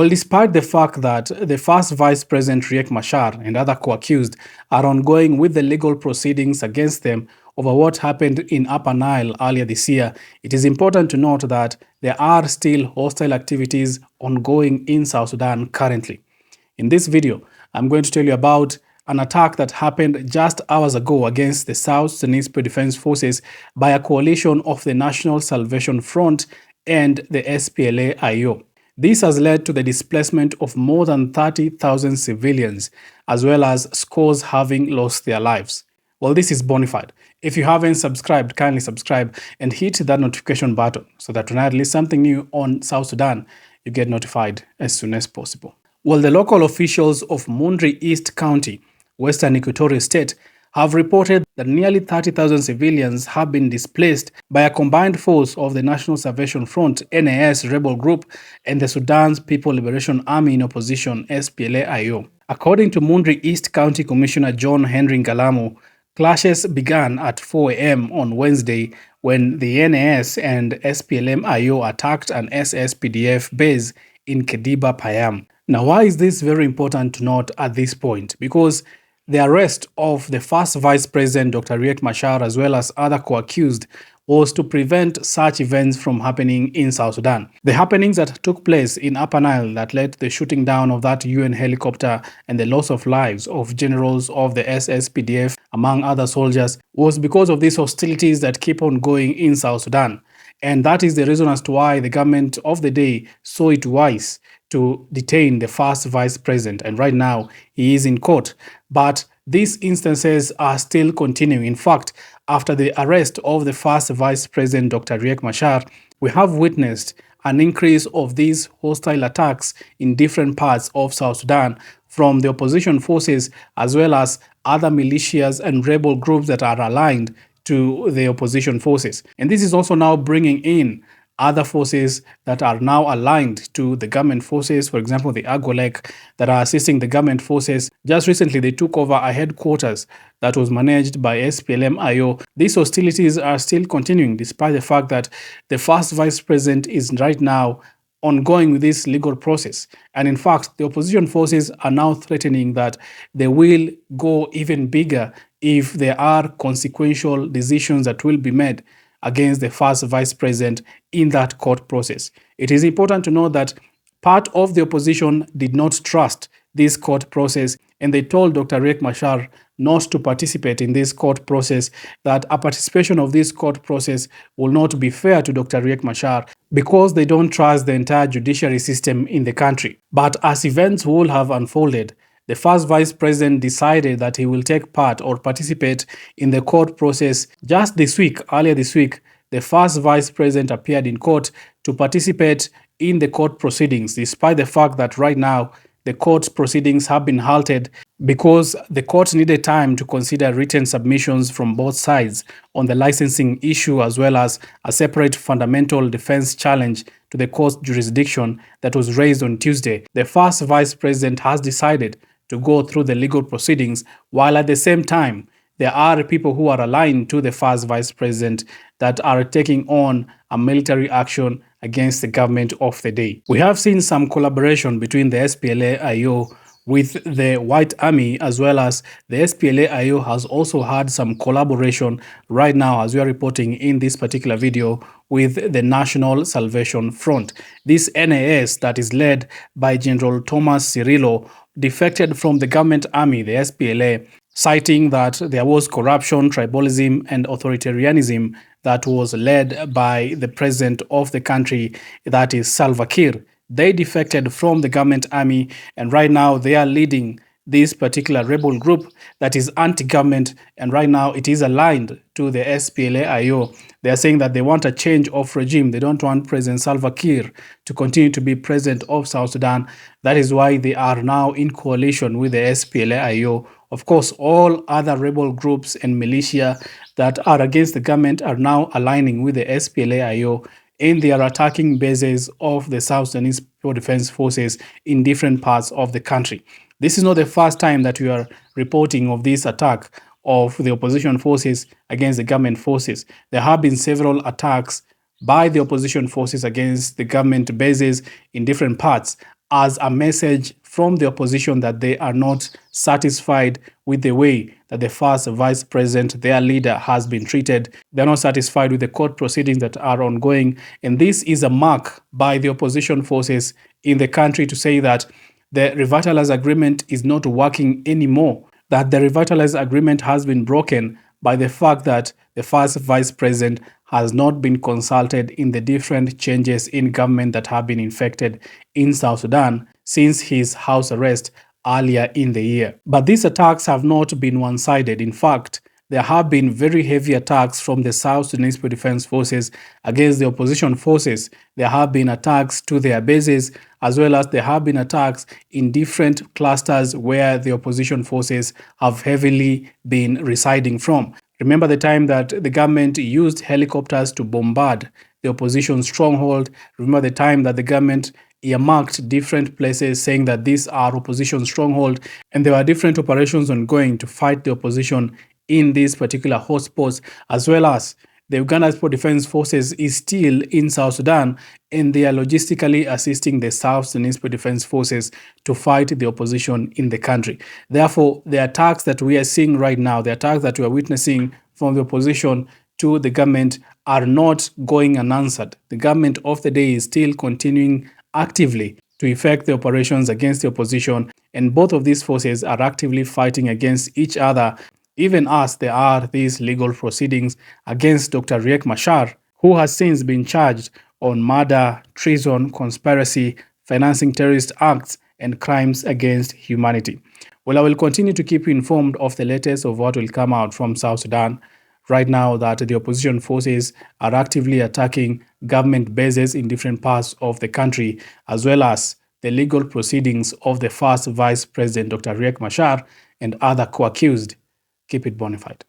Well, despite the fact that the first Vice President Riek Machar and other co-accused are ongoing with the legal proceedings against them over what happened in Upper Nile earlier this year, it is important to note that there are still hostile activities ongoing in South Sudan currently. In this video, I'm going to tell you about an attack that happened just hours ago against the South Sudanese Defense Forces by a coalition of the National Salvation Front and the SPLA-IO. This has led to the displacement of more than 30,000 civilians, as well as scores having lost their lives. Well, this is Bonafide. If you haven't subscribed, kindly subscribe and hit that notification button so that when I release something new on South Sudan, you get notified as soon as possible. Well, the local officials of Mundri East County, Western Equatorial State, have reported that nearly 30,000 civilians have been displaced by a combined force of the National Salvation Front (NAS) rebel group and the Sudan's People Liberation Army in opposition SPLA-IO. According to Mundri East County Commissioner John Henry Ngalamo, clashes began at 4 a.m. on Wednesday when the NAS and SPLA-IO attacked an SSPDF base in Kediba Payam. Now, why is this very important to note at this point? Because the arrest of the first Vice President Dr. Riek Machar as well as other co-accused was to prevent such events from happening in South Sudan. The happenings that took place in Upper Nile that led to the shooting down of that UN helicopter and the loss of lives of generals of the SSPDF, among other soldiers, was because of these hostilities that keep on going in South Sudan. And that is the reason as to why the government of the day saw it wise to detain the first vice president. And right now, he is in court. But these instances are still continuing. In fact, after the arrest of the first vice president, Dr. Riek Machar, we have witnessed an increase of these hostile attacks in different parts of South Sudan from the opposition forces as well as other militias and rebel groups that are aligned to the opposition forces. And this is also now bringing in other forces that are now aligned to the government forces, for example, the Agolek, that are assisting the government forces. Just recently, they took over a headquarters that was managed by SPLM-IO. These hostilities are still continuing, despite the fact that the first vice president is right now ongoing with this legal process. And in fact, the opposition forces are now threatening that they will go even bigger if there are consequential decisions that will be made against the first vice president in that court process. It is important to note that part of the opposition did not trust this court process, and they told Dr. Riek Machar not to participate in this court process, that a participation of this court process will not be fair to Dr. Riek Machar because they don't trust the entire judiciary system in the country. But as events will have unfolded, the first vice president decided that he will take part or participate in the court process. Just this week, earlier this week, the first vice president appeared in court to participate in the court proceedings, despite the fact that right now the court proceedings have been halted because the court needed time to consider written submissions from both sides on the licensing issue as well as a separate fundamental defense challenge to the court's jurisdiction that was raised on Tuesday. The first vice president has decided to go through the legal proceedings, while at the same time, there are people who are aligned to the first vice president that are taking on a military action against the government of the day. We have seen some collaboration between the SPLA-IO with the White Army, as well as the SPLA-IO has also had some collaboration right now, as we are reporting in this particular video, with the National Salvation Front. This NAS that is led by General Thomas Cirillo defected from the government army, the SPLA, citing that there was corruption, tribalism, and authoritarianism that was led by the president of the country, that is Salva Kiir. They defected from the government army, and right now they are leading this particular rebel group that is anti-government, and right now it is aligned to the SPLA-IO. They are saying that they want a change of regime. They don't want President Salva Kiir to continue to be president of South Sudan. That is why they are now in coalition with the SPLA-IO. Of course, all other rebel groups and militia that are against the government are now aligning with the SPLA-IO, and they are attacking bases of the South Sudanese Defense Forces in different parts of the country. This is not the first time that we are reporting of this attack of the opposition forces against the government forces. There have been several attacks by the opposition forces against the government bases in different parts. as a message from the opposition that they are not satisfied with the way that the first vice president, their leader, has been treated. They're not satisfied with the court proceedings that are ongoing. And this is a mark by the opposition forces in the country to say that the revitalized agreement is not working anymore, that the revitalized agreement has been broken by the fact that the first vice president has not been consulted in the different changes in government that have been infected in South Sudan since his house arrest earlier in the year. But these attacks have not been one-sided. In fact, there have been very heavy attacks from the South Sudanese Defense Forces against the opposition forces. There have been attacks to their bases, as well as there have been attacks in different clusters where the opposition forces have heavily been residing from. Remember the time that the government used helicopters to bombard the opposition stronghold. Remember the time that the government earmarked different places saying that these are opposition stronghold, and there were different operations ongoing to fight the opposition in these particular hotspots, as well as the Uganda Defense Forces is still in South Sudan, and they are logistically assisting the South Sudanese Defense Forces to fight the opposition in the country. Therefore, the attacks that we are seeing right now, the attacks that we are witnessing from the opposition to the government are not going unanswered. The government of the day is still continuing actively to effect the operations against the opposition, and both of these forces are actively fighting against each other, even as there are these legal proceedings against Dr. Riek Machar, who has since been charged on murder, treason, conspiracy, financing terrorist acts, and crimes against humanity. Well, I will continue to keep you informed of the latest of what will come out from South Sudan. Right now, that the opposition forces are actively attacking government bases in different parts of the country, as well as the legal proceedings of the first Vice President, Dr. Riek Machar, and other co-accused. Keep it bona fide.